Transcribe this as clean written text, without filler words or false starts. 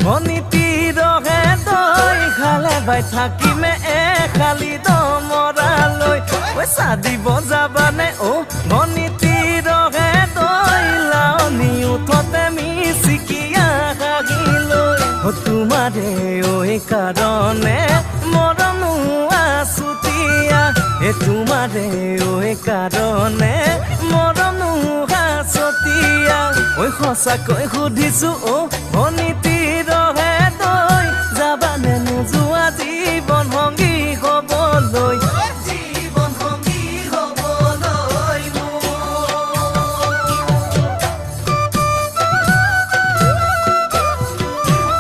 মনিতি ৰহে দৈ খালে বাই থাকিমে খালি দমৰালৈ পইচা দিব যাবানে অ মনিতি ৰহে দৈ লাউনি উঠতে মিচিকিয়া হাগিলৈ তোমাৰে ঐ কাৰণে মৰমো আছুতীয়া তোমাৰে ঐ কাৰণে মৰমো আছতীয়া ঐ সঁচাকৈ সুধিছো অ মনিতি